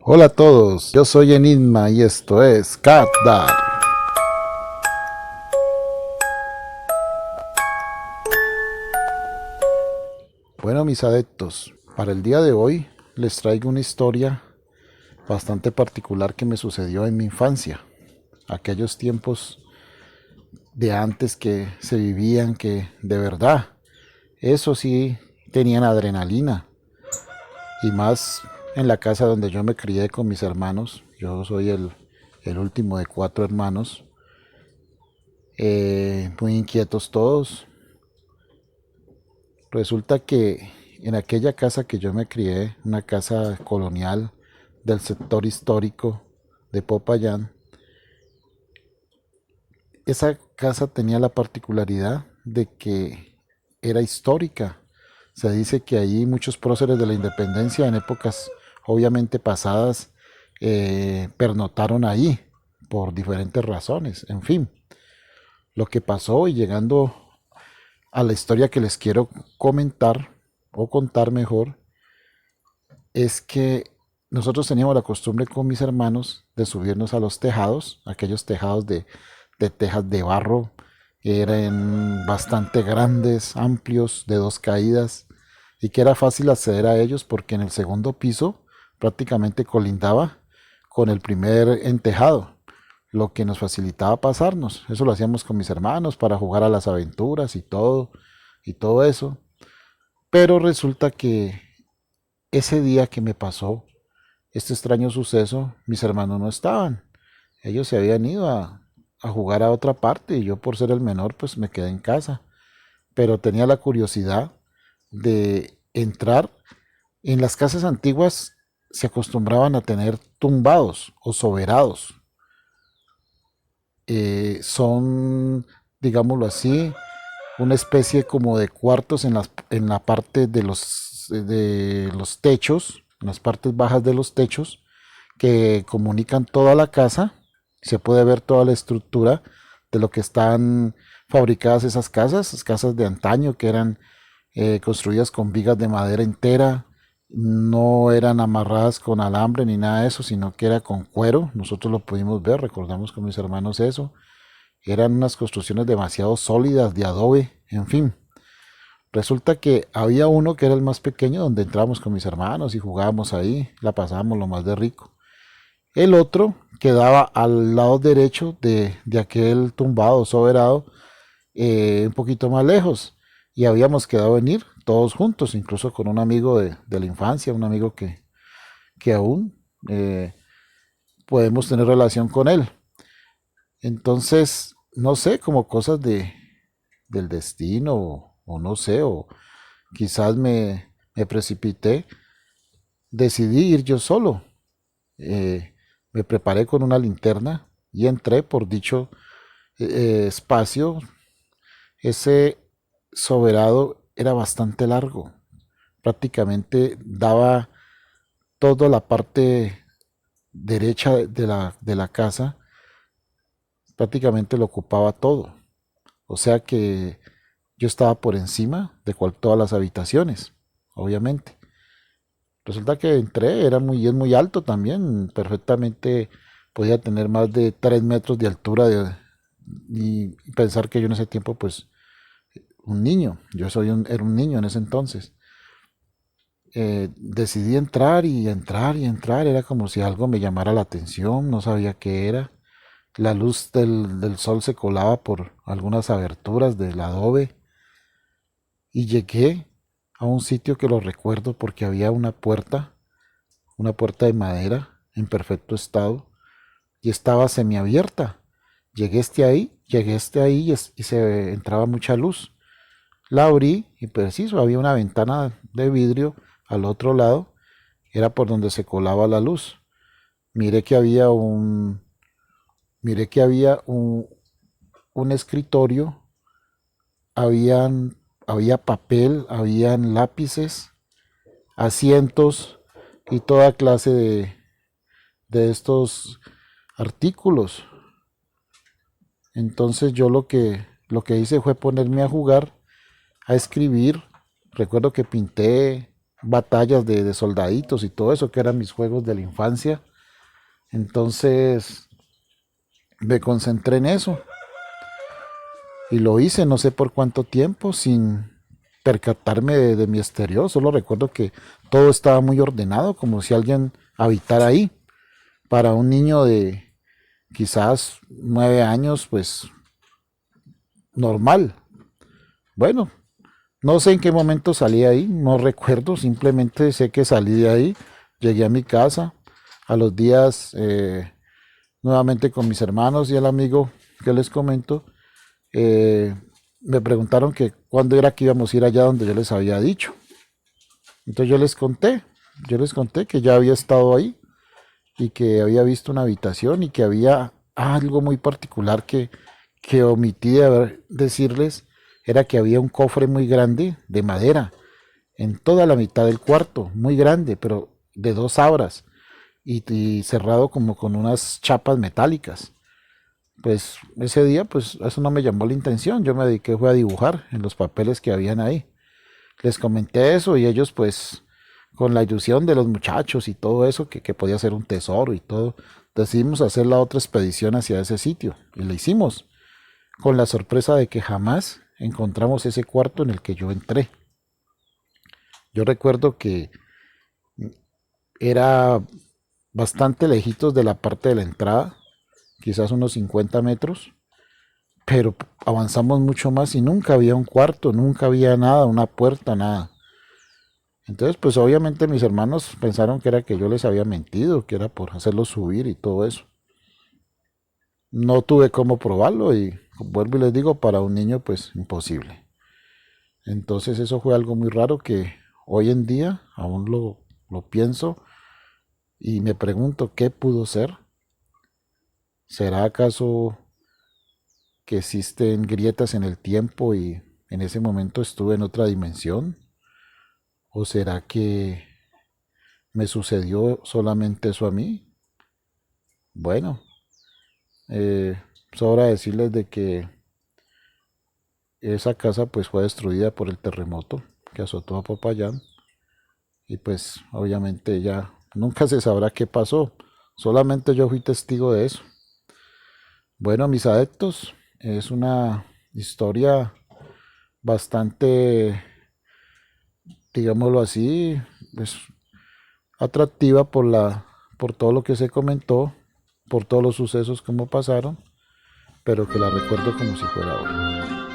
Hola a todos, yo soy Enigma y esto es Cat Dad. Bueno, mis adeptos, para el día de hoy les traigo una historia bastante particular que me sucedió en mi infancia. Aquellos tiempos de antes que se vivían que de verdad, eso sí, tenían adrenalina. Y más en la casa donde yo me crié con mis hermanos. Yo soy el último de cuatro hermanos. Muy inquietos todos. Resulta que en aquella casa que yo me crié, una casa colonial del sector histórico de Popayán, esa casa tenía la particularidad de que era histórica. Se dice que allí muchos próceres de la independencia en épocas obviamente pasadas pernotaron ahí por diferentes razones. En fin, lo que pasó y llegando a la historia que les quiero comentar o contar mejor es que nosotros teníamos la costumbre con mis hermanos de subirnos a los tejados, aquellos tejados de tejas de barro que eran bastante grandes, amplios, de dos caídas, y que era fácil acceder a ellos porque en el segundo piso prácticamente colindaba con el primer entejado, lo que nos facilitaba pasarnos. Eso lo hacíamos con mis hermanos para jugar a las aventuras y todo eso. Pero resulta que ese día que me pasó este extraño suceso, mis hermanos no estaban. Ellos se habían ido a jugar a otra parte y yo por ser el menor pues me quedé en casa. Pero tenía la curiosidad de entrar. En las casas antiguas se acostumbraban a tener tumbados o soberados. Son, digámoslo así, una especie como de cuartos en la parte de los techos, en las partes bajas de los techos, que comunican toda la casa. Se puede ver toda la estructura de lo que están fabricadas esas casas de antaño que eran construidas con vigas de madera entera, no eran amarradas con alambre ni nada de eso, sino que era con cuero. Nosotros lo pudimos ver, recordamos con mis hermanos eso. Eran unas construcciones demasiado sólidas de adobe, en fin. Resulta que había uno que era el más pequeño donde entrábamos con mis hermanos y jugábamos ahí, la pasábamos lo más de rico. El otro quedaba al lado derecho de aquel tumbado, soberado, un poquito más lejos. Y habíamos quedado en ir todos juntos, incluso con un amigo de la infancia, un amigo que aún podemos tener relación con él. Entonces, no sé, como cosas del destino o no sé, o quizás me precipité, decidí ir yo solo. Me preparé con una linterna y entré por dicho espacio. Ese soberado era bastante largo, prácticamente daba toda la parte derecha de la casa, prácticamente lo ocupaba todo. O sea que yo estaba por encima de todas las habitaciones, obviamente. Resulta que entré, es muy alto también, perfectamente podía tener más de 3 metros de altura y pensar que yo en ese tiempo, pues, un niño, era un niño en ese entonces. Decidí entrar y entrar y entrar, era como si algo me llamara la atención, no sabía qué era. La luz del sol se colaba por algunas aberturas del adobe y llegué a un sitio que lo recuerdo porque había una puerta de madera en perfecto estado y estaba semiabierta. Llegué este ahí y se entraba mucha luz. La abrí y preciso, había una ventana de vidrio al otro lado, era por donde se colaba la luz. Miré que había un, miré que había un escritorio, había papel, habían lápices, asientos y toda clase de estos artículos. Entonces yo lo que hice fue ponerme a jugar, a escribir. Recuerdo que pinté, batallas de soldaditos y todo eso, que eran mis juegos de la infancia. Entonces me concentré en eso y lo hice no sé por cuánto tiempo sin percatarme de mi exterior. Solo recuerdo que todo estaba muy ordenado, como si alguien habitara ahí. Para un niño de quizás 9 años, pues normal. Bueno, no sé en qué momento salí ahí, no recuerdo, simplemente sé que salí de ahí, llegué a mi casa, a los días nuevamente con mis hermanos y el amigo que les comento, eh, me preguntaron que cuándo era que íbamos a ir allá donde yo les había dicho. Entonces yo les conté que ya había estado ahí y que había visto una habitación y que había algo muy particular que omití decirles, era que había un cofre muy grande de madera en toda la mitad del cuarto, muy grande, pero de 2 abras y cerrado como con unas chapas metálicas. Pues ese día, pues eso no me llamó la intención, yo me dediqué fue a dibujar en los papeles que habían ahí. Les comenté eso y ellos pues con la ilusión de los muchachos y todo eso, que podía ser un tesoro y todo, decidimos hacer la otra expedición hacia ese sitio y la hicimos, con la sorpresa de que jamás encontramos ese cuarto en el que yo entré. Yo recuerdo que era bastante lejitos de la parte de la entrada, quizás unos 50 metros, pero avanzamos mucho más y nunca había un cuarto, nunca había nada, una puerta, nada. Entonces, pues obviamente mis hermanos pensaron que era que yo les había mentido, que era por hacerlos subir y todo eso. No tuve cómo probarlo y vuelvo y les digo, para un niño pues imposible. Entonces eso fue algo muy raro que hoy en día aún lo pienso y me pregunto qué pudo ser. ¿Será acaso que existen grietas en el tiempo y en ese momento estuve en otra dimensión? ¿O será que me sucedió solamente eso a mí? Bueno, sobra decirles de que esa casa pues fue destruida por el terremoto que azotó a Popayán y pues obviamente ya nunca se sabrá qué pasó. Solamente yo fui testigo de eso. Bueno, mis adeptos, es una historia bastante, digámoslo así, pues atractiva por todo lo que se comentó, por todos los sucesos como pasaron, pero que la recuerdo como si fuera hoy.